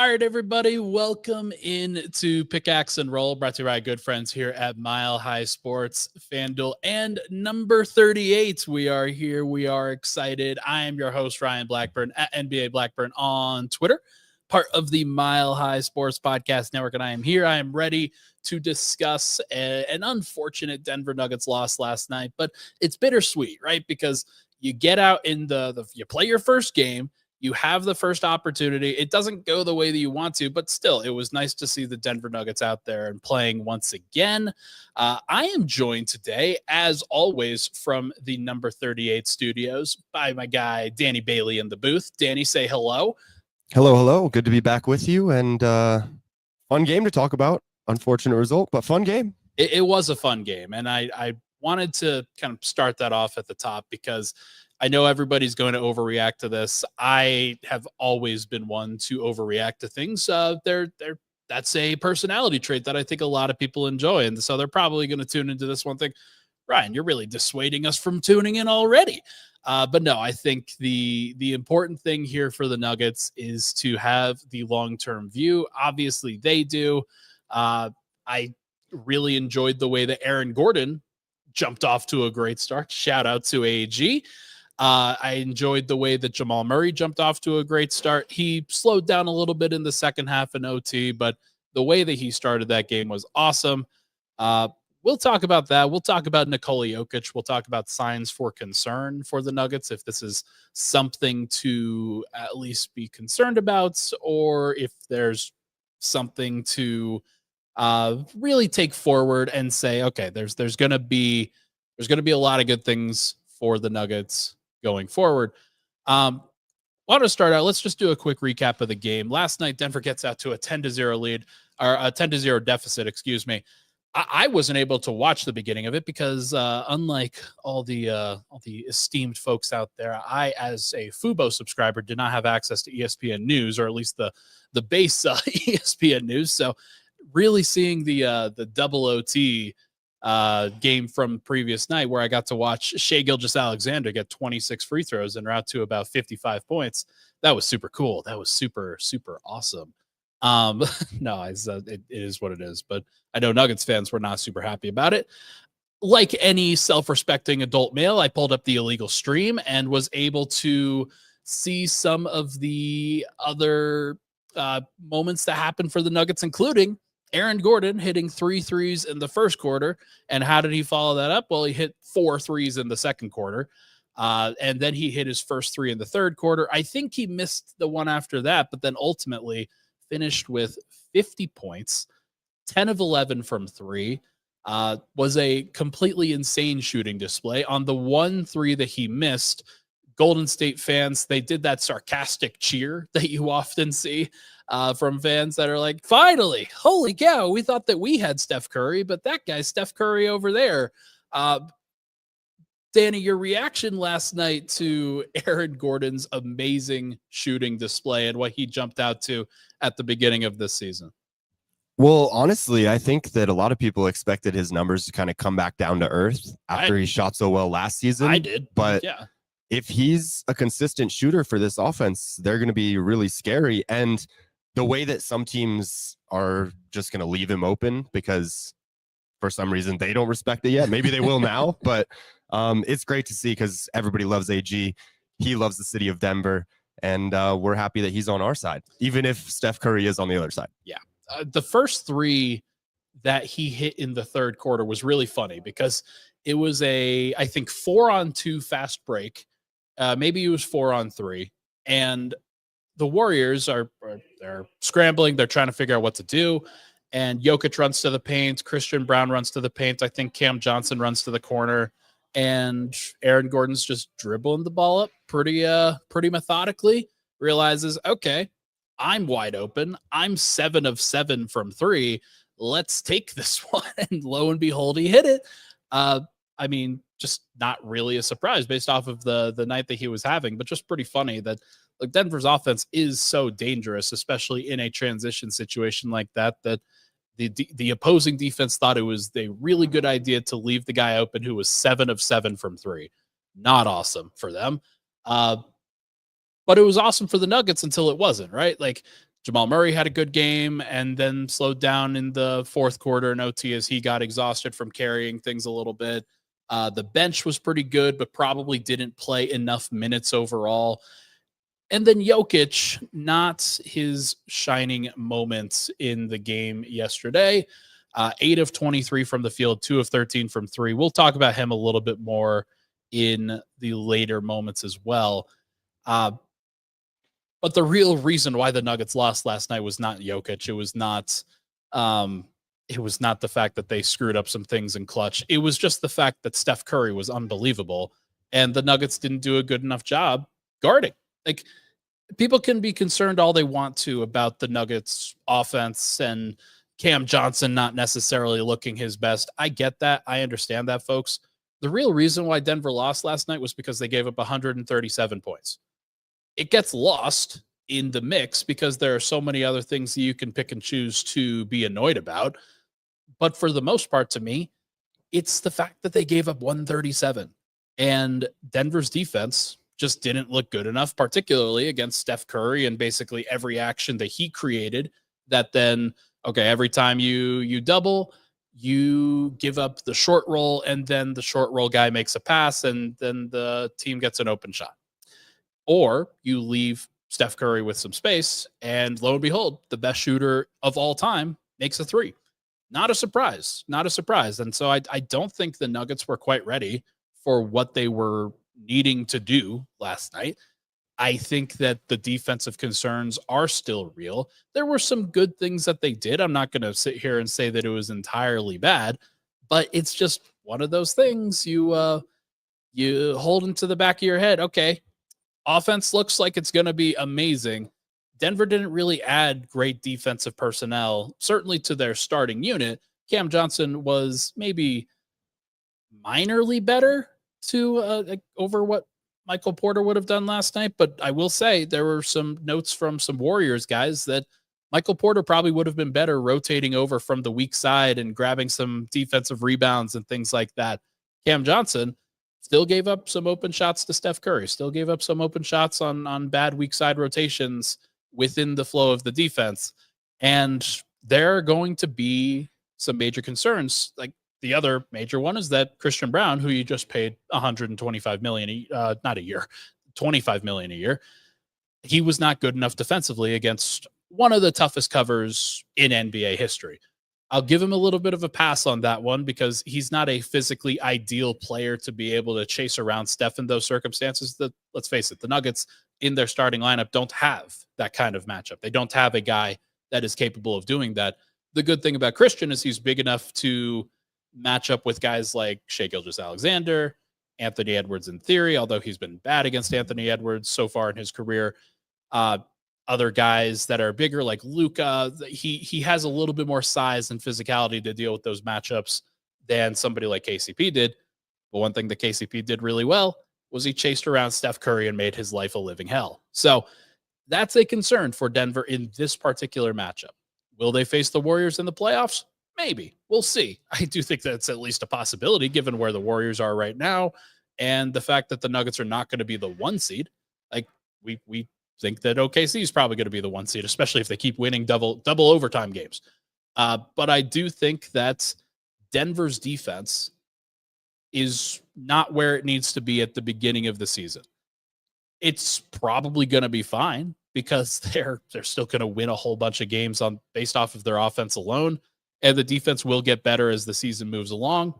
All right, everybody, welcome in to Pickaxe and Roll, brought to you by good friends here at Mile High Sports, FanDuel, and number 38. We are here. We are excited. I am your host, Ryan Blackburn, at NBA Blackburn on Twitter, part of the Mile High Sports Podcast Network, and I am here. I am ready to discuss an unfortunate Denver Nuggets loss last night, but it's bittersweet, right? Because you get out in you play your first game, you have the first opportunity. It doesn't go the way that you want to, but still, it was nice to see the Denver Nuggets out there and playing once again. I am joined today, as always, from the number 38 studios by my guy, Danny Bailey in the booth. Danny, say hello. Hello. Good to be back with you, and fun game to talk about. Unfortunate result, but fun game. It was a fun game, and I wanted to kind of start that off at the top because I know everybody's going to overreact to this. I have always been one to overreact to things. That's a personality trait that I think a lot of people enjoy. And so they're probably going to tune into this one thing. Ryan, you're really dissuading us from tuning in already. But no, I think the important thing here for the Nuggets is to have the long-term view. Obviously, they do. I really enjoyed the way that Aaron Gordon jumped off to a great start. Shout out to AG. I enjoyed the way that Jamal Murray jumped off to a great start. He slowed down a little bit in the second half in OT, but the way that he started that game was awesome. We'll talk about that. We'll talk about Nikola Jokic. We'll talk about signs for concern for the Nuggets, if this is something to at least be concerned about, or if there's something to really take forward and say, okay, there's going to be a lot of good things for the Nuggets going forward. Want to start out, let's just do a quick recap of the game. Last night, Denver gets out to a 10-0 lead, or a 10-0 deficit, excuse me. I wasn't able to watch the beginning of it because unlike all the esteemed folks out there, I, as a Fubo subscriber, did not have access to ESPN News, or at least the base ESPN News. So really seeing the double OT game from previous night, where I got to watch Shai Gilgeous-Alexander get 26 free throws and route to about 55 points. That was super cool. That was super, super awesome. No, it is what it is, but I know Nuggets fans were not super happy about it. Like any self-respecting adult male, I pulled up the illegal stream and was able to see some of the other moments that happened for the Nuggets, including Aaron Gordon hitting 3 threes in the first quarter. And how did he follow that up? Well, he hit 4 threes in the second quarter. And then he hit his first 3 in the third quarter. I think he missed the one after that, but then ultimately finished with 50 points, 10 of 11 from 3. Was a completely insane shooting display. On the 1 3 that he missed, Golden State fans, they did that sarcastic cheer that you often see from fans that are like, finally, holy cow, we thought that we had Steph Curry, but that guy's Steph Curry over there. Danny, your reaction last night to Aaron Gordon's amazing shooting display and what he jumped out to at the beginning of this season? Well, honestly, I think that a lot of people expected his numbers to kind of come back down to earth after he shot so well last season. I did, but yeah, if he's a consistent shooter for this offense, they're going to be really scary. And the way that some teams are just going to leave him open because for some reason they don't respect it yet. Maybe they will now, but it's great to see because everybody loves AG. He loves the city of Denver, and we're happy that he's on our side, even if Steph Curry is on the other side. Yeah. The first 3 that he hit in the third quarter was really funny because it was I think 4-on-2 fast break. Maybe it was 4-on-3. And the Warriors they're scrambling. They're trying to figure out what to do. And Jokic runs to the paint. Christian Brown runs to the paint. I think Cam Johnson runs to the corner. And Aaron Gordon's just dribbling the ball up pretty methodically. Realizes, okay, I'm wide open. I'm 7 of 7 from 3. Let's take this one. And lo and behold, he hit it. I mean, just not really a surprise based off of the night that he was having, but just pretty funny that like Denver's offense is so dangerous, especially in a transition situation like that the opposing defense thought it was a really good idea to leave the guy open who was 7 of 7 from 3. Not awesome for them. But it was awesome for the Nuggets until it wasn't, right? Like Jamal Murray had a good game and then slowed down in the fourth quarter in OT as he got exhausted from carrying things a little bit. The bench was pretty good, but probably didn't play enough minutes overall. And then Jokic, not his shining moments in the game yesterday. 8 of 23 from the field, 2 of 13 from three. We'll talk about him a little bit more in the later moments as well. But the real reason why the Nuggets lost last night was not Jokic. It was not the fact that they screwed up some things in clutch. It was just the fact that Steph Curry was unbelievable and the Nuggets didn't do a good enough job guarding. Like, people can be concerned all they want to about the Nuggets offense and Cam Johnson not necessarily looking his best. I get that. I understand that, folks. The real reason why Denver lost last night was because they gave up 137 points. It gets lost in the mix because there are so many other things that you can pick and choose to be annoyed about. But for the most part, to me, it's the fact that they gave up 137. And Denver's defense just didn't look good enough, particularly against Steph Curry and basically every action that he created. That then, okay, every time you double, you give up the short roll, and then the short roll guy makes a pass, and then the team gets an open shot. Or you leave Steph Curry with some space, and lo and behold, the best shooter of all time makes a three. Not a surprise. Not a surprise. And so I don't think the Nuggets were quite ready for what they were needing to do last night. I think that the defensive concerns are still real. There were some good things that they did. I'm not going to sit here and say that it was entirely bad, but it's just one of those things you hold into the back of your head. Okay, offense looks like it's going to be amazing. Denver didn't really add great defensive personnel, certainly to their starting unit. Cam Johnson was maybe minorly better to over what Michael Porter would have done last night. But I will say there were some notes from some Warriors guys that Michael Porter probably would have been better rotating over from the weak side and grabbing some defensive rebounds and things like that. Cam Johnson still gave up some open shots to Steph Curry, still gave up some open shots on bad weak side rotations within the flow of the defense. And there are going to be some major concerns. Like, the other major one is that Christian Brown, who you just paid 125 million, not a year, 25 million a year, he was not good enough defensively against one of the toughest covers in NBA history. I'll give him a little bit of a pass on that one because he's not a physically ideal player to be able to chase around Steph in those circumstances. That, let's face it, the Nuggets in their starting lineup don't have that kind of matchup. They don't have a guy that is capable of doing that. The good thing about Christian is he's big enough to match up with guys like Shai Gilgeous-Alexander, Anthony Edwards in theory, although he's been bad against Anthony Edwards so far in his career. Other guys that are bigger like Luka, he has a little bit more size and physicality to deal with those matchups than somebody like KCP did. But one thing that KCP did really well was he chased around Steph Curry and made his life a living hell. So that's a concern for Denver in this particular matchup. Will they face the Warriors in the playoffs? Maybe. We'll see. I do think that's at least a possibility given where the Warriors are right now and the fact that the Nuggets are not going to be the one seed. Like, we think that OKC is probably going to be the one seed, especially if they keep winning double overtime games. But I do think that Denver's defense is not where it needs to be at the beginning of the season. It's probably going to be fine because they're still going to win a whole bunch of games based off of their offense alone, and the defense will get better as the season moves along.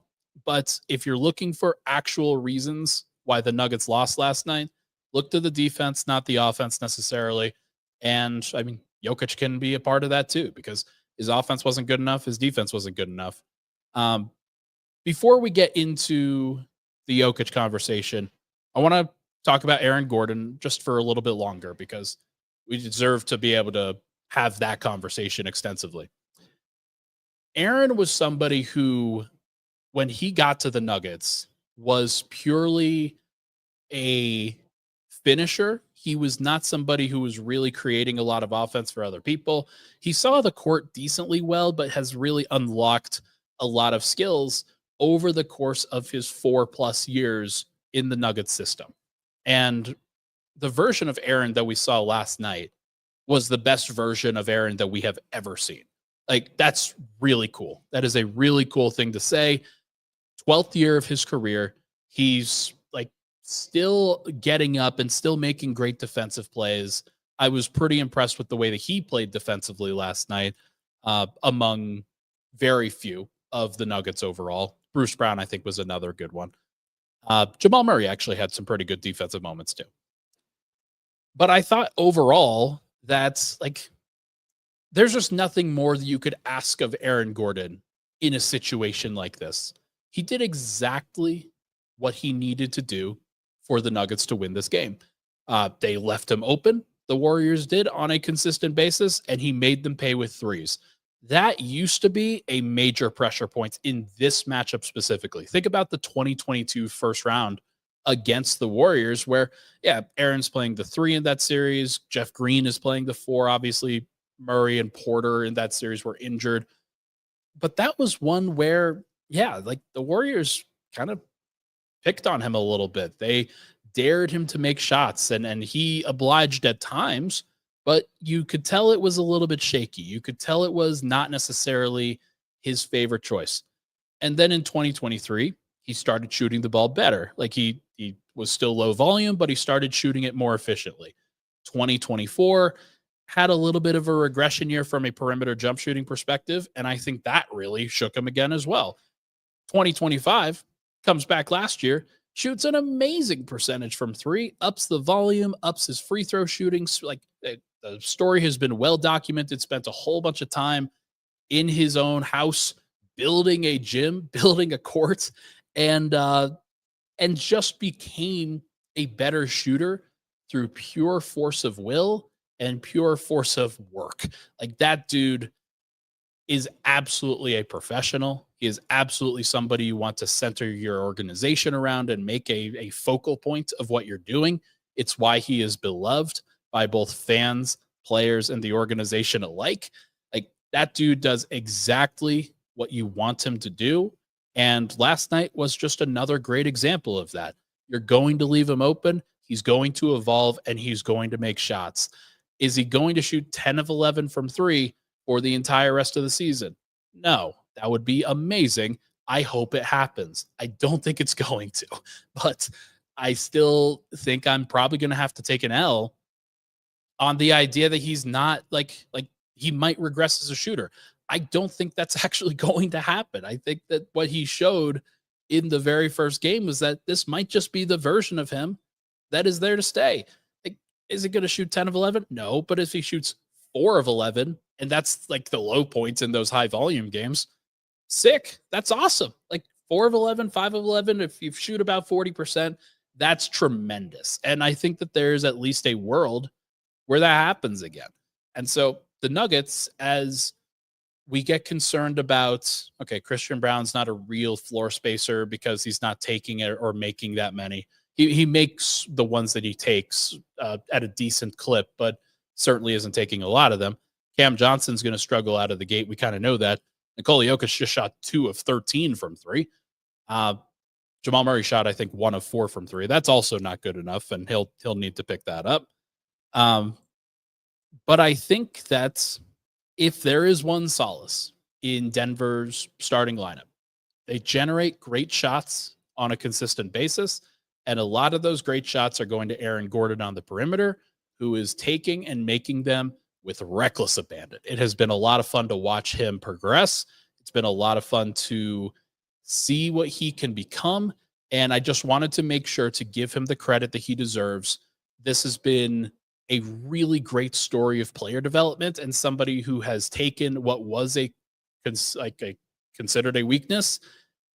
But if you're looking for actual reasons why the Nuggets lost last night, look to the defense, not the offense necessarily. And I mean, Jokic can be a part of that too because his offense wasn't good enough, his defense wasn't good enough. Before we get into the Jokic conversation, I want to talk about Aaron Gordon just for a little bit longer because we deserve to be able to have that conversation extensively. Aaron was somebody who, when he got to the Nuggets, was purely a finisher. He was not somebody who was really creating a lot of offense for other people. He saw the court decently well, but has really unlocked a lot of skills over the course of his 4+ years in the Nuggets system. And the version of Aaron that we saw last night was the best version of Aaron that we have ever seen. Like, that's really cool. That is a really cool thing to say. 12th year of his career. He's like still getting up and still making great defensive plays. I was pretty impressed with the way that he played defensively last night, among very few of the Nuggets overall. Bruce Brown, I think, was another good one. Jamal Murray actually had some pretty good defensive moments too. But I thought overall that's like, there's just nothing more that you could ask of Aaron Gordon in a situation like this. He did exactly what he needed to do for the Nuggets to win this game. They left him open. The Warriors did on a consistent basis, and he made them pay with threes. That used to be a major pressure point in this matchup specifically. Think about the 2022 first round against the Warriors, where, yeah, Aaron's playing the 3 in that series. Jeff Green is playing the 4. Obviously, Murray and Porter in that series were injured. But that was one where, yeah, like the Warriors kind of picked on him a little bit. They dared him to make shots, and he obliged at times, but you could tell it was a little bit shaky. You could tell it was not necessarily his favorite choice. And then in 2023, he started shooting the ball better. Like he was still low volume, but he started shooting it more efficiently. 2024 had a little bit of a regression year from a perimeter jump shooting perspective, and I think that really shook him again as well. 2025 comes back last year, shoots an amazing percentage from 3, ups the volume, ups his free throw shooting. Like, the story has been well documented, spent a whole bunch of time in his own house, building a gym, building a court, and just became a better shooter through pure force of will and pure force of work. Like, that dude is absolutely a professional. He is absolutely somebody you want to center your organization around and make a focal point of what you're doing. It's why he is beloved by both fans, players, and the organization alike. Like, that dude does exactly what you want him to do. And last night was just another great example of that. You're going to leave him open. He's going to evolve, and he's going to make shots. Is he going to shoot 10 of 11 from 3 for the entire rest of the season? No, that would be amazing. I hope it happens. I don't think it's going to, but I still think I'm probably going to have to take an L on the idea that he's not like he might regress as a shooter. I don't think that's actually going to happen. I think that what he showed in the very first game was that this might just be the version of him that is there to stay. Like, is he going to shoot 10 of 11? No, but if he shoots 4 of 11, and that's like the low points in those high volume games, sick. That's awesome. Like 4 of 11, 5 of 11, if you shoot about 40%, that's tremendous. And I think that there's at least a world where that happens again. And so the Nuggets, as we get concerned about, okay, Christian Brown's not a real floor spacer because he's not taking it or making that many. He makes the ones that he takes at a decent clip, but certainly isn't taking a lot of them. Cam Johnson's going to struggle out of the gate. We kind of know that. Nikola Jokic just shot 2 of 13 from 3. Jamal Murray shot, I think, 1 of 4 from 3. That's also not good enough, and he'll need to pick that up. But I think that if there is one solace in Denver's starting lineup, they generate great shots on a consistent basis, and a lot of those great shots are going to Aaron Gordon on the perimeter, who is taking and making them with reckless abandon. It has been a lot of fun to watch him progress. It's been a lot of fun to see what he can become, and I just wanted to make sure to give him the credit that he deserves. This has been a really great story of player development and somebody who has taken what was considered a weakness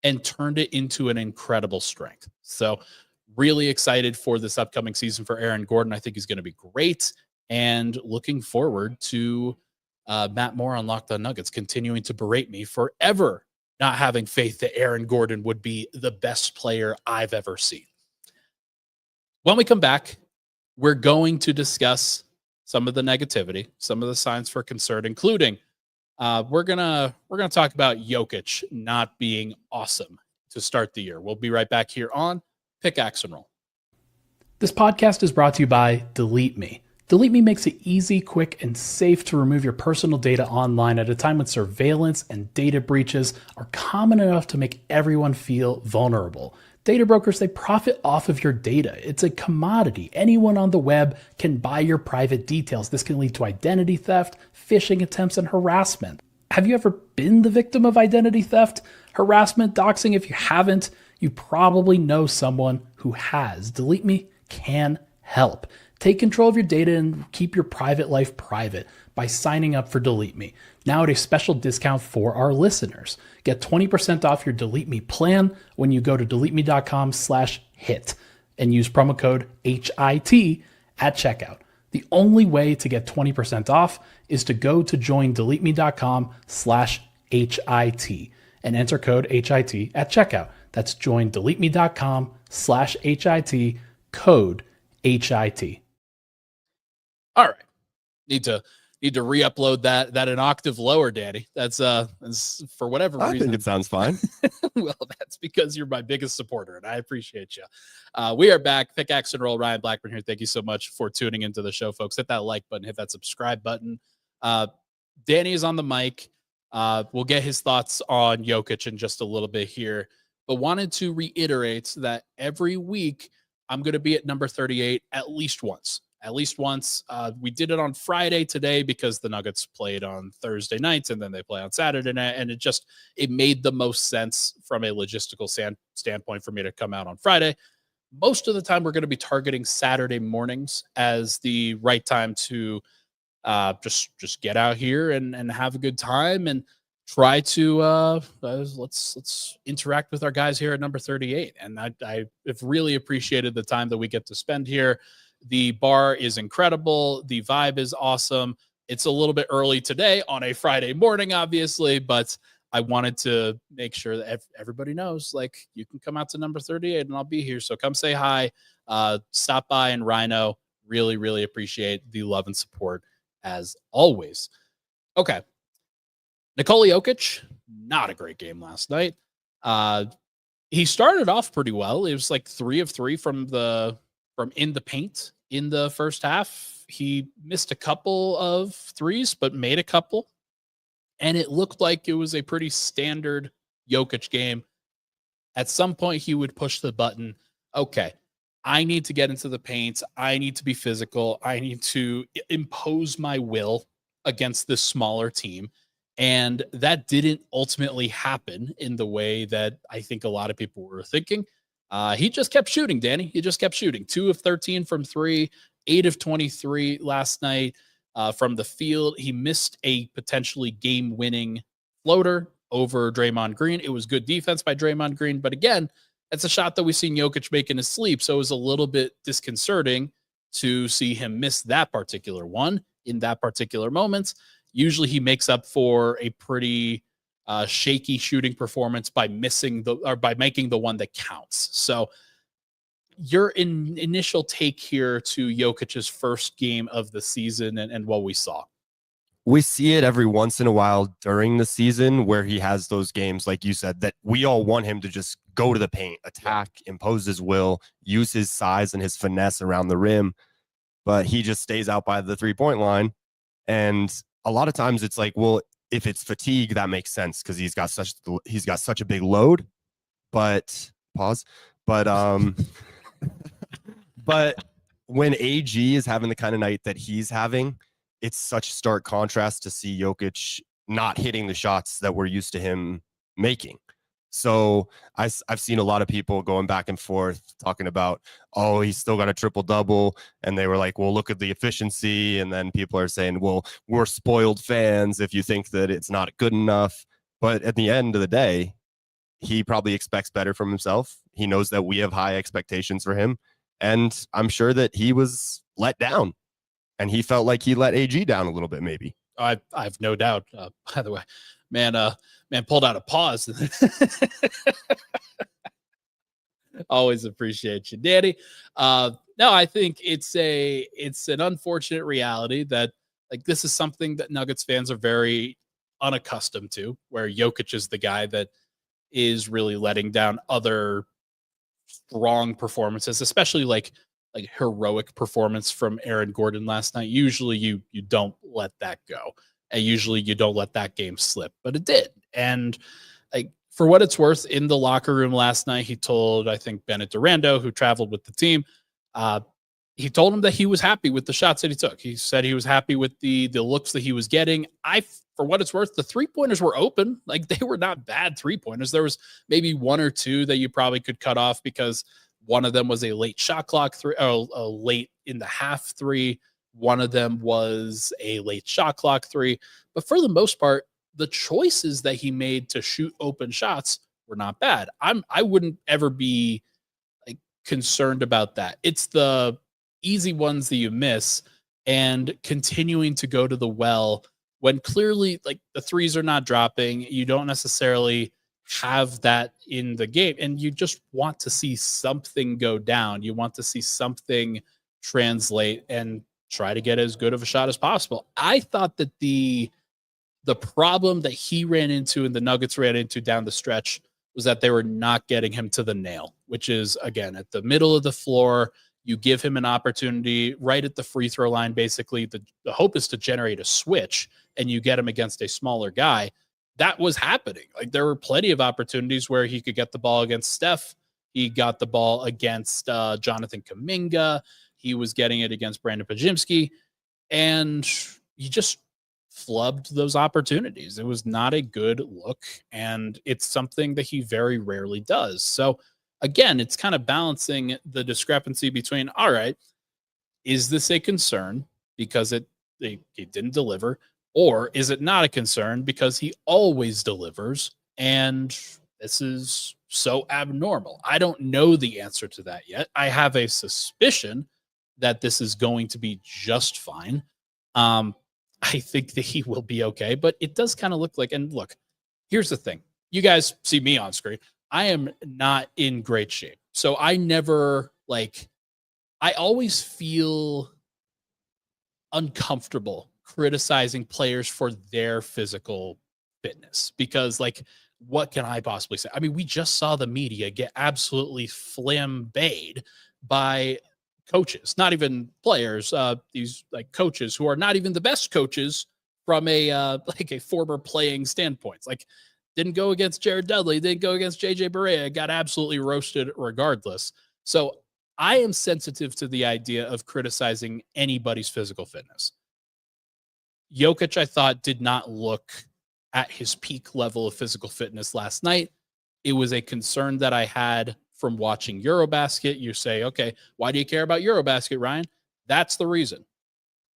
and turned it into an incredible strength. So really excited for this upcoming season for Aaron Gordon. I think he's going to be great, and looking forward to Matt Moore on Locked On Nuggets continuing to berate me forever not having faith that Aaron Gordon would be the best player I've ever seen. When we come back, we're going to discuss some of the negativity, some of the signs for concern, including we're gonna talk about Jokic not being awesome to start the year. We'll be right back here on Pickaxe and Roll. This podcast is brought to you by Delete Me. Delete Me makes it easy, quick, and safe to remove your personal data online at a time when surveillance and data breaches are common enough to make everyone feel vulnerable. Data brokers, they profit off of your data. It's a commodity. Anyone on the web can buy your private details. This can lead to identity theft, phishing attempts, and harassment. Have you ever been the victim of identity theft, harassment, doxing? If you haven't, you probably know someone who has. Delete Me can help. Take control of your data and keep your private life private by signing up for Delete Me. Now at a special discount for our listeners. Get 20% off your Delete Me plan when you go to deleteme.com/hit and use promo code HIT at checkout. The only way to get 20% off is to go to joindeleteme.com/HIT and enter code HIT at checkout. That's joindeleteme.com/HIT, code HIT. All right. Need to re-upload that an octave lower, Danny. That's for whatever reason. I think it sounds fine. Well, that's because you're my biggest supporter, and I appreciate you. We are back. Pickaxe and Roll. Ryan Blackburn here. Thank you so much for tuning into the show, folks. Hit that like button. Hit that subscribe button. Danny is on the mic. We'll get his thoughts on Jokic in just a little bit here, but wanted to reiterate that every week I'm going to be at number 38 at least once. At least once. We did it on Friday today because the Nuggets played on Thursday nights and then they play on Saturday night. And it made the most sense from a logistical standpoint for me to come out on Friday. Most of the time, we're going to be targeting Saturday mornings as the right time to just get out here and have a good time and try to let's interact with our guys here at number 38. And I have really appreciated the time that we get to spend here. The bar is incredible. The vibe is awesome. It's a little bit early today on a Friday morning, obviously, but I wanted to make sure that everybody knows, like, you can come out to number 38 and I'll be here. So come say hi, stop by in Rhino. Really, really appreciate the love and support as always. Okay. Nikola Jokic, not a great game last night. He started off pretty well. It was like 3 of 3 from in the paint in the first half. He missed a couple of threes, but made a couple. And it looked like it was a pretty standard Jokic game. At some point, he would push the button. Okay, I need to get into the paint. I need to be physical. I need to impose my will against this smaller team. And that didn't ultimately happen in the way that I think a lot of people were thinking. He just kept shooting, Danny. He just kept shooting. 2 of 13 from 3, 8 of 23 last night from the field. He missed a potentially game-winning floater over Draymond Green. It was good defense by Draymond Green, but again, it's a shot that we've seen Jokic make in his sleep, so it was a little bit disconcerting to see him miss that particular one in that particular moment. Usually he makes up for a pretty shaky shooting performance by making the one that counts. So your initial take here to Jokic's first game of the season and what we saw. We see it every once in a while during the season where he has those games, like you said, that we all want him to just go to the paint, attack, impose his will, use his size and his finesse around the rim. But he just stays out by the 3-point line. And a lot of times it's like, well, if it's fatigue, that makes sense because he's got such a big load. But but when AG is having the kind of night that he's having, it's such stark contrast to see Jokic not hitting the shots that we're used to him making. So I've seen a lot of people going back and forth talking about, oh, he's still got a triple-double. And they were like, well, look at the efficiency. And then people are saying, well, we're spoiled fans if you think that it's not good enough. But at the end of the day, he probably expects better from himself. He knows that we have high expectations for him. And I'm sure that he was let down. And he felt like he let AG down a little bit, maybe. I have no doubt. By the way, man pulled out a pause. Always appreciate you, Danny. No, I think it's an unfortunate reality that, like, this is something that Nuggets fans are very unaccustomed to, where Jokic is the guy that is really letting down other strong performances, especially like like heroic performance from Aaron Gordon last night. Usually you don't let that go. And usually you don't let that game slip, but it did. And like for what it's worth, in the locker room last night, he told, I think, Bennett Durando, who traveled with the team, he told him that he was happy with the shots that he took. He said he was happy with the looks that he was getting. For what it's worth, the 3-pointers were open. Like they were not bad 3-pointers. There was maybe one or two that you probably could cut off because one of them was a late shot clock three, or a late in the half three. One of them was a late shot clock three. But for the most part, the choices that he made to shoot open shots were not bad. I wouldn't ever be like concerned about that. It's the easy ones that you miss and continuing to go to the well when clearly like the threes are not dropping. You don't necessarily have that in the game and you just want to see something go down. You want to see something translate and try to get as good of a shot as possible. I thought that the problem that he ran into and the Nuggets ran into down the stretch was that they were not getting him to the nail, which is, again, at the middle of the floor. You give him an opportunity right at the free throw line. Basically, the hope is to generate a switch and you get him against a smaller guy. That was happening. Like there were plenty of opportunities where he could get the ball against Steph. He got the ball against Jonathan Kuminga. He was getting it against Brandon Pajimski. And he just flubbed those opportunities. It was not a good look. And it's something that he very rarely does. So again, it's kind of balancing the discrepancy between, all right, is this a concern because it didn't deliver? Or is it not a concern because he always delivers and this is so abnormal? I don't know the answer to that yet. I have a suspicion that this is going to be just fine. I think that he will be okay, but it does kind of look like, and look, here's the thing. You guys see me on screen. I am not in great shape. So I always feel uncomfortable criticizing players for their physical fitness because like, what can I possibly say? I mean, we just saw the media get absolutely flambéed by coaches, not even players, these like coaches who are not even the best coaches from a like a former playing standpoint. Like didn't go against Jared Dudley, didn't go against JJ Barea, got absolutely roasted regardless. So I am sensitive to the idea of criticizing anybody's physical fitness. Jokic, I thought, did not look at his peak level of physical fitness last night. It was a concern that I had from watching Eurobasket. You say, okay, why do you care about Eurobasket, Ryan? That's the reason.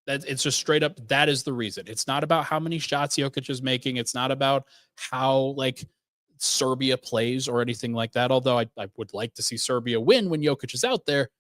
It's just straight up, that is the reason. It's not about how many shots Jokic is making. It's not about how like Serbia plays or anything like that. Although I would like to see Serbia win when Jokic is out there.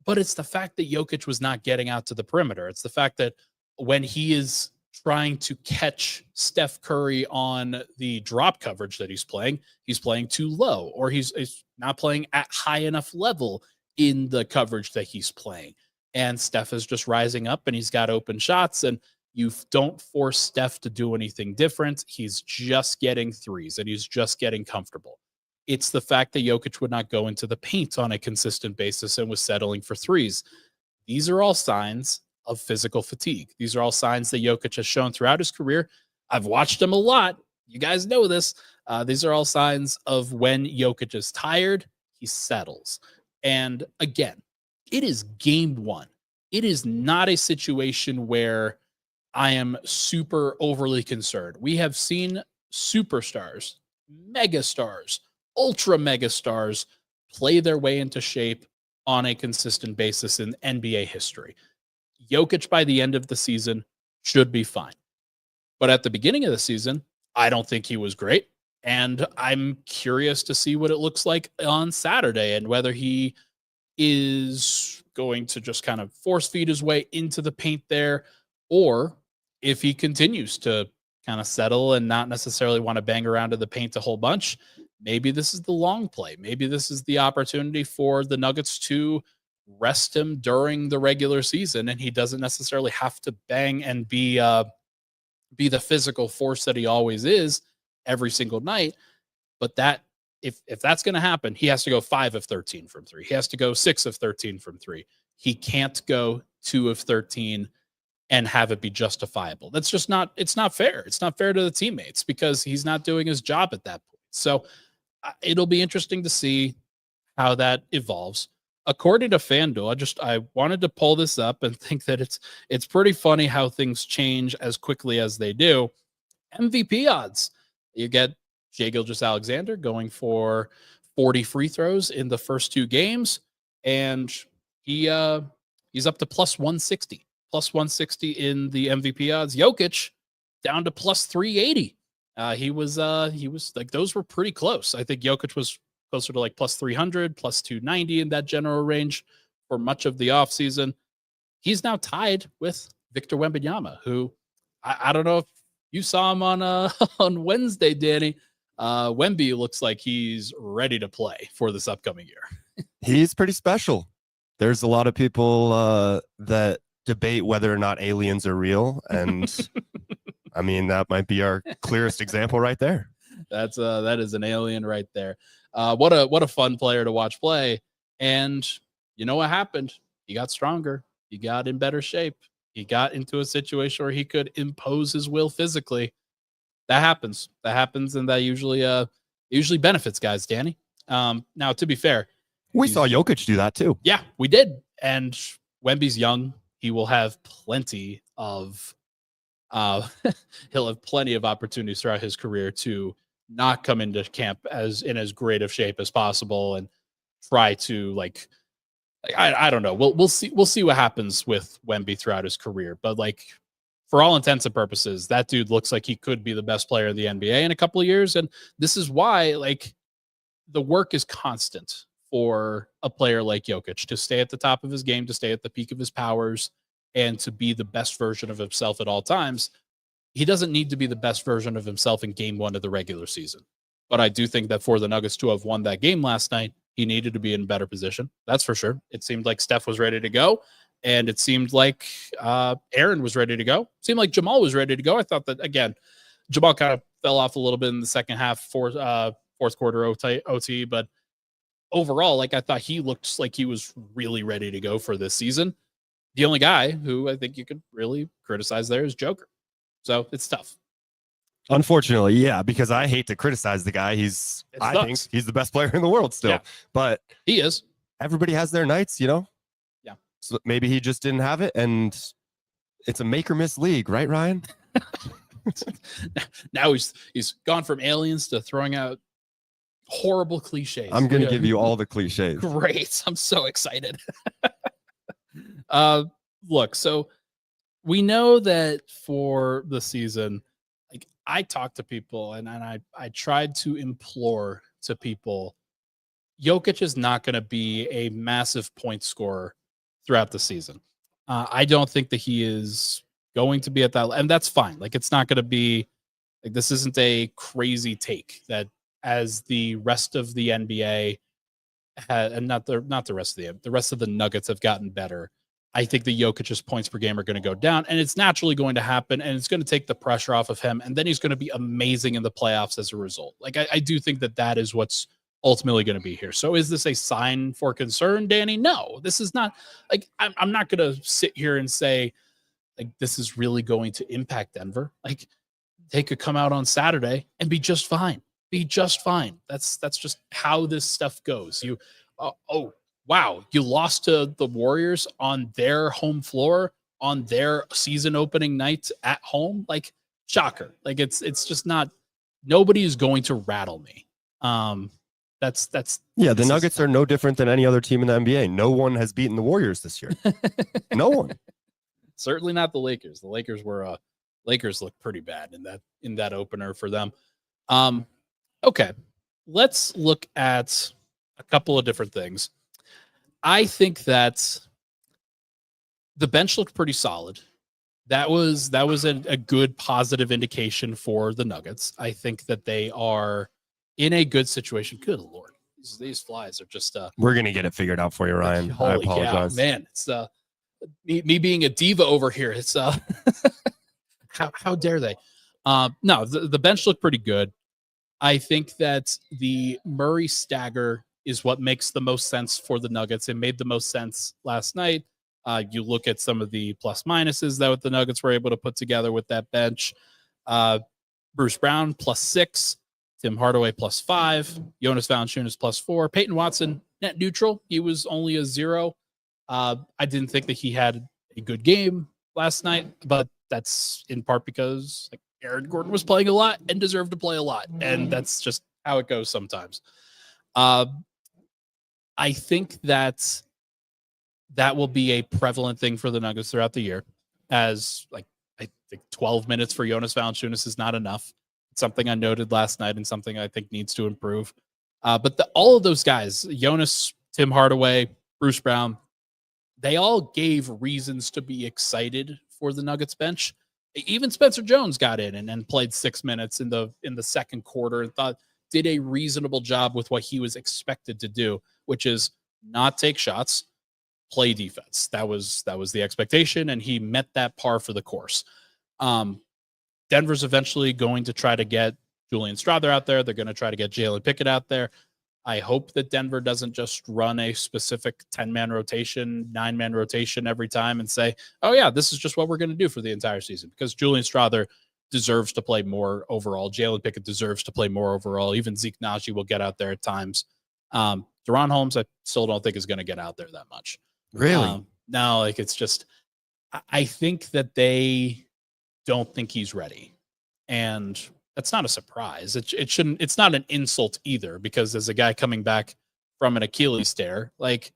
But it's the fact that Jokic was not getting out to the perimeter. It's the fact that when he is trying to catch Steph Curry on the drop coverage that he's playing too low, or he's not playing at high enough level in the coverage that he's playing. And Steph is just rising up and he's got open shots and you don't force Steph to do anything different. He's just getting threes and he's just getting comfortable. It's the fact that Jokic would not go into the paint on a consistent basis and was settling for threes. These are all signs of physical fatigue. These are all signs that Jokic has shown throughout his career. I've watched him a lot. You guys know this. These are all signs of when Jokic is tired, he settles. And again, it is game one. It is not a situation where I am super overly concerned. We have seen superstars, megastars, ultra megastars play their way into shape on a consistent basis in NBA history. Jokic by the end of the season should be fine. But at the beginning of the season, I don't think he was great. And I'm curious to see what it looks like on Saturday and whether he is going to just kind of force feed his way into the paint there, or if he continues to kind of settle and not necessarily want to bang around to the paint a whole bunch. Maybe this is the long play. Maybe this is the opportunity for the Nuggets to rest him during the regular season, and he doesn't necessarily have to bang and be the physical force that he always is every single night. But that if that's going to happen, he has to go 5 of 13 from 3. He has to go 6 of 13 from 3. He can't go 2 of 13 and have it be justifiable. That's just not, it's not fair. It's not fair to the teammates because he's not doing his job at that point. So it'll be interesting to see how that evolves. According to FanDuel, I wanted to pull this up and think that it's pretty funny how things change as quickly as they do. MVP odds. You get Shai Gilgeous-Alexander going for 40 free throws in the first 2 games, and he's up to plus 160. Plus 160 in the MVP odds. Jokic down to plus 380. He was like, those were pretty close. I think Jokic was closer to like plus 300, plus 290 in that general range for much of the offseason. He's now tied with Victor Wembanyama, who I don't know if you saw him on on Wednesday, Danny. Wemby looks like he's ready to play for this upcoming year. He's pretty special. There's a lot of people that debate whether or not aliens are real, and I mean that might be our clearest example right there. That is an alien right there. What a fun player to watch play. And you know what happened? He got stronger. He got in better shape. He got into a situation where he could impose his will physically. That happens. And that usually benefits guys, Danny. Now, to be fair, we saw Jokic do that too. Yeah, we did. And Wemby's young. He will have plenty of he'll have plenty of opportunities throughout his career to not come into camp as great of shape as possible and try to I don't know. We'll see what happens with Wemby throughout his career. But like, for all intents and purposes, that dude looks like he could be the best player in the NBA in a couple of years. And this is why like the work is constant for a player like Jokic to stay at the top of his game, to stay at the peak of his powers, and to be the best version of himself at all times. He doesn't need to be the best version of himself in game 1 of the regular season. But I do think that for the Nuggets to have won that game last night, he needed to be in better position. That's for sure. It seemed like Steph was ready to go, and it seemed like Aaron was ready to go. It seemed like Jamal was ready to go. I thought that, again, Jamal kind of fell off a little bit in the second half, fourth quarter OT, but overall, like, I thought he looked like he was really ready to go for this season. The only guy who I think you could really criticize there is Joker. So it's tough. Unfortunately, yeah, because I hate to criticize the guy. I think he's the best player in the world still. Yeah. But he is. Everybody has their nights, you know? Yeah. So maybe he just didn't have it, and it's a make or miss league, right, Ryan? Now he's gone from aliens to throwing out horrible cliches. I'm going to give you all the cliches. Great. I'm so excited. Look, so we know that for the season, like, I talked to people and I tried to implore to people, Jokic is not going to be a massive point scorer throughout the season. I don't think that he is going to be at that, and that's fine. Like, it's not going to be like, this isn't a crazy take that as the rest of the NBA and not the rest of the rest of the Nuggets have gotten better. I think the Jokic's points per game are going to go down, and it's naturally going to happen, and it's going to take the pressure off of him, and then he's going to be amazing in the playoffs as a result. Like, I do think that is what's ultimately going to be here. So is this a sign for concern, Danny? No, this is not. Like, I'm not going to sit here and say, like, this is really going to impact Denver. Like, they could come out on Saturday and be just fine. That's just how this stuff goes. Wow, you lost to the Warriors on their home floor on their season opening night at home. Like, shocker. Like, it's just not, nobody is going to rattle me. That's yeah, the Nuggets are no different than any other team in the NBA. No one has beaten the Warriors this year. No one. Certainly not the Lakers. The Lakers look pretty bad in that opener for them. Okay, let's look at a couple of different things. I think that the bench looked pretty solid. That was a good positive indication for the Nuggets. I think that they are in a good situation. Good Lord, these flies are just. We're gonna get it figured out for you, Ryan. I apologize. Yeah, man, it's me being a diva over here. It's how dare they? No, the bench looked pretty good. I think that the Murray stagger is what makes the most sense for the Nuggets. It made the most sense last night. You look at some of the plus minuses that the Nuggets were able to put together with that bench. Bruce Brown +6, Tim Hardaway +5, Jonas Valanciunas +4, Peyton Watson net neutral. He was only a 0. I didn't think that he had a good game last night, but that's in part because like Aaron Gordon was playing a lot and deserved to play a lot, and that's just how it goes sometimes. I think that will be a prevalent thing for the Nuggets throughout the year, as like I think 12 minutes for Jonas Valanciunas is not enough. It's something I noted last night and something I think needs to improve. But all of those guys, Jonas, Tim Hardaway, Bruce Brown, they all gave reasons to be excited for the Nuggets bench. Even Spencer Jones got in and played 6 minutes in the second quarter and did a reasonable job with what he was expected to do, which is not take shots, play defense. That was the expectation, and he met that par for the course. Denver's eventually going to try to get Julian Strawther out there. They're going to try to get Jalen Pickett out there. I hope that Denver doesn't just run a specific 10-man rotation, 9-man rotation every time and say, oh, yeah, this is just what we're going to do for the entire season, because Julian Strawther deserves to play more overall. Jalen Pickett deserves to play more overall. Even Zeke Naji will get out there at times. Deron Holmes, I still don't think is going to get out there that much. Really? No, like it's just, I think that they don't think he's ready. And that's not a surprise. It shouldn't, it's not an insult either, because as a guy coming back from an Achilles tear, like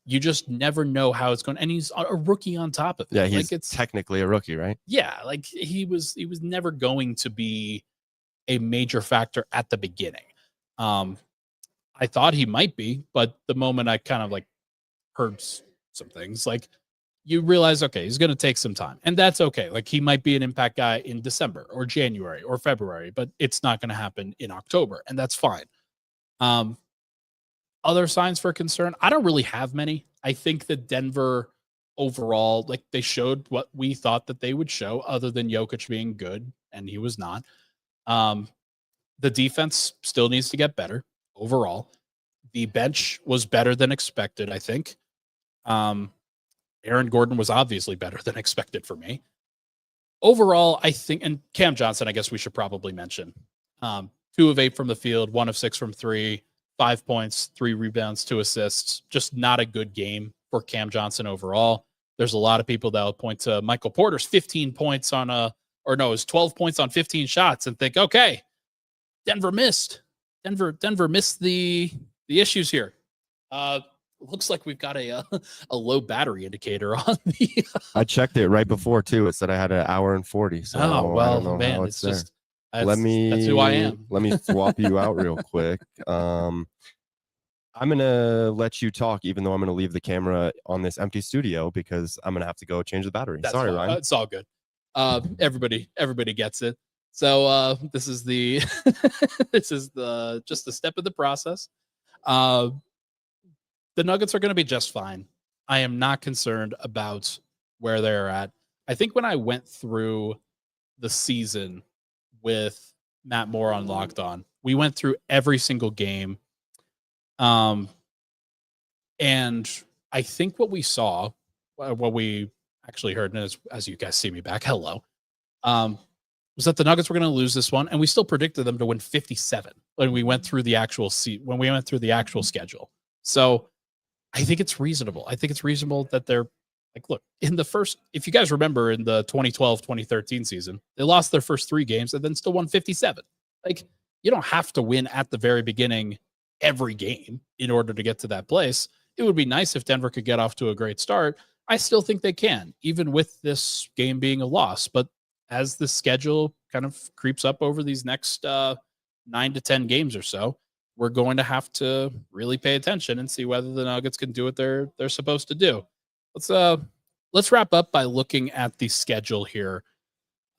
you just never know how it's going. And he's a rookie on top of it. Yeah, he's like it's technically a rookie, right? Yeah, like he was never going to be a major factor at the beginning. I thought he might be, but the moment I kind of like heard some things, like you realize, okay, he's going to take some time, and that's okay. Like he might be an impact guy in December or January or February, but it's not going to happen in October, and that's fine. Other signs for concern, I don't really have many. I think that Denver overall, like they showed what we thought that they would show, other than Jokic being good, and he was not. The defense still needs to get better overall. The bench was better than expected, I think. Aaron Gordon was obviously better than expected for me. Overall, I think, and Cam Johnson, I guess we should probably mention. 2 of 8 from the field, 1 of 6 from 3, 5 points, 3 rebounds, 2 assists. Just not a good game for Cam Johnson overall. There's a lot of people that will point to Michael Porter's 15 points on his 12 points on 15 shots and think, okay, Denver missed. Denver missed the issues here. Looks like we've got a low battery indicator on the. I checked it right before too. It said I had an hour and 40. So oh well, I don't know man, how it's just that's that's who I am. Let me swap you out real quick. I'm gonna let you talk, even though I'm gonna leave the camera on this empty studio because I'm gonna have to go change the battery. That's Sorry, fine. Ryan. It's all good. Everybody gets it. So this is the just the step of the process. The Nuggets are going to be just fine. I am not concerned about where they're at. I think when I went through the season with Matt Moore on Locked On, we went through every single game. And I think what we saw, what we actually heard, and as you guys see me back, hello, was that the Nuggets were going to lose this one, and we still predicted them to win 57 when we went through the actual schedule. So I think it's reasonable. I think it's reasonable that they're like, look, in the first, if you guys remember in the 2012-2013 season, they lost their first 3 games and then still won 57. Like, you don't have to win at the very beginning every game in order to get to that place. It would be nice if Denver could get off to a great start. I still think they can, even with this game being a loss. But as the schedule kind of creeps up over these next 9 to 10 games or so, we're going to have to really pay attention and see whether the Nuggets can do what they're supposed to do. Let's wrap up by looking at the schedule here.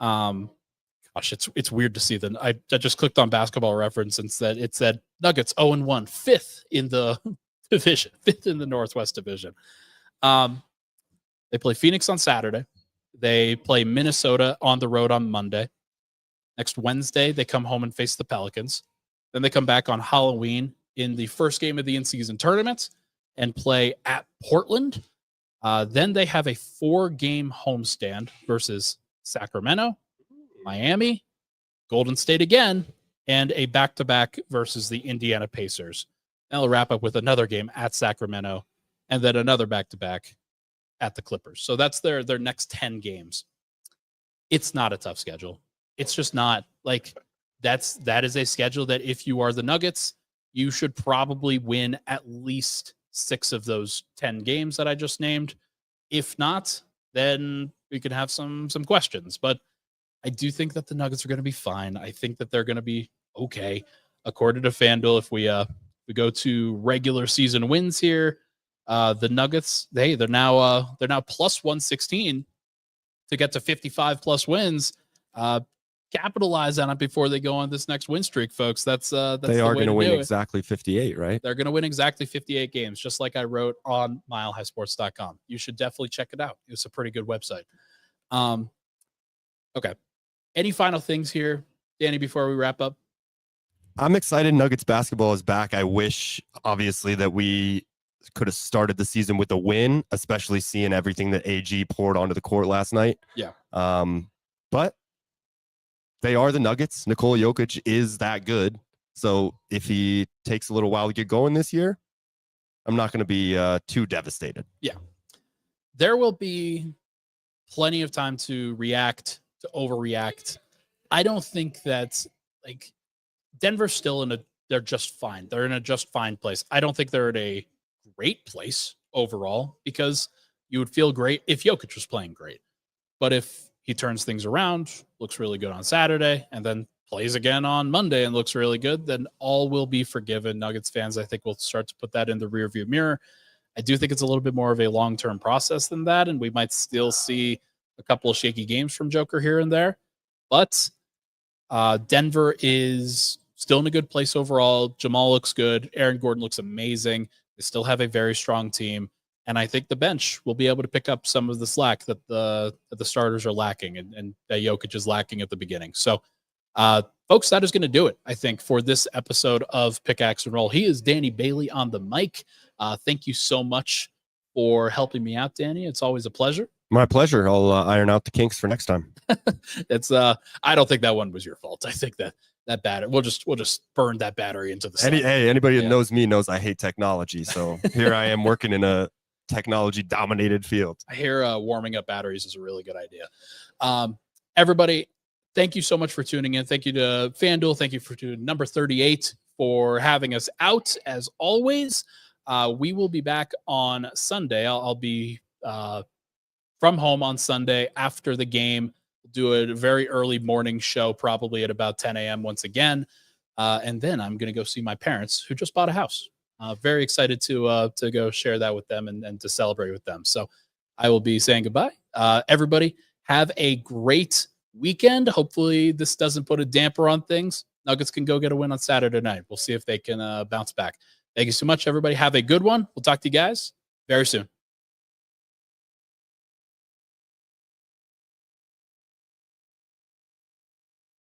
Gosh, it's weird to see that. I just clicked on Basketball Reference and it said Nuggets 0-1, 5th in the division, 5th in the Northwest Division. They play Phoenix on Saturday. They play Minnesota on the road on Monday. Next Wednesday, they come home and face the Pelicans. Then they come back on Halloween in the first game of the in-season tournament and play at Portland. Then they have a 4-game homestand versus Sacramento, Miami, Golden State again, and a back-to-back versus the Indiana Pacers. And they'll wrap up with another game at Sacramento and then another back-to-back at the Clippers. So that's their next 10 games. It's not a tough schedule. It's just not like that is a schedule that if you are the Nuggets, you should probably win at least 6 of those 10 games that I just named. If not, then we could have some questions. But I do think that the Nuggets are going to be fine. I think that they're going to be okay. According to FanDuel, if we go to regular season wins here, the Nuggets, they're now plus 116 to get to 55 plus wins. Capitalize on it before they go on this next win streak, folks. That's they are going to win exactly 58, right? They're going to win exactly 58 games, just like I wrote on milehighsports.com. You should definitely check it out. It's a pretty good website. Okay. Any final things here, Danny, before we wrap up? I'm excited Nuggets basketball is back. I wish, obviously, that we could have started the season with a win, especially seeing everything that AG poured onto the court last night. Yeah. But they are the Nuggets. Nikola Jokic is that good. So if he takes a little while to get going this year, I'm not going to be too devastated. Yeah. There will be plenty of time to react, to overreact. I don't think that, like, Denver's still they're just fine. They're in a just fine place. I don't think they're in a great place overall, because you would feel great if Jokic was playing great. But if he turns things around, looks really good on Saturday, and then plays again on Monday and looks really good, then all will be forgiven. Nuggets fans, I think, will start to put that in the rearview mirror. I do think it's a little bit more of a long-term process than that, and we might still see a couple of shaky games from Joker here and there. But Denver is still in a good place overall. Jamal looks good. Aaron Gordon looks amazing. They still have a very strong team. And I think the bench will be able to pick up some of the slack that the starters are lacking and that Jokic is lacking at the beginning. So, folks, that is going to do it, I think, for this episode of Pickaxe and Roll. He is Danny Bailey on the mic. Thank you so much for helping me out, Danny. It's always a pleasure. My pleasure. I'll iron out the kinks for next time. It's I don't think that one was your fault. I think that battery, we'll just burn that battery into the sun. Anybody that knows me knows I hate technology. So here I am working in a technology dominated field. I hear warming up batteries is a really good idea. Everybody, thank you so much for tuning in. Thank you to FanDuel. Thank you for number 38 for having us out as always. We will be back on Sunday. I'll be from home on Sunday after the game. We'll do a very early morning show, probably at about 10 a.m. once again. And then I'm going to go see my parents who just bought a house. Very excited to go share that with them and to celebrate with them. So I will be saying goodbye. Everybody, have a great weekend. Hopefully this doesn't put a damper on things. Nuggets can go get a win on Saturday night. We'll see if they can bounce back. Thank you so much, everybody. Have a good one. We'll talk to you guys very soon.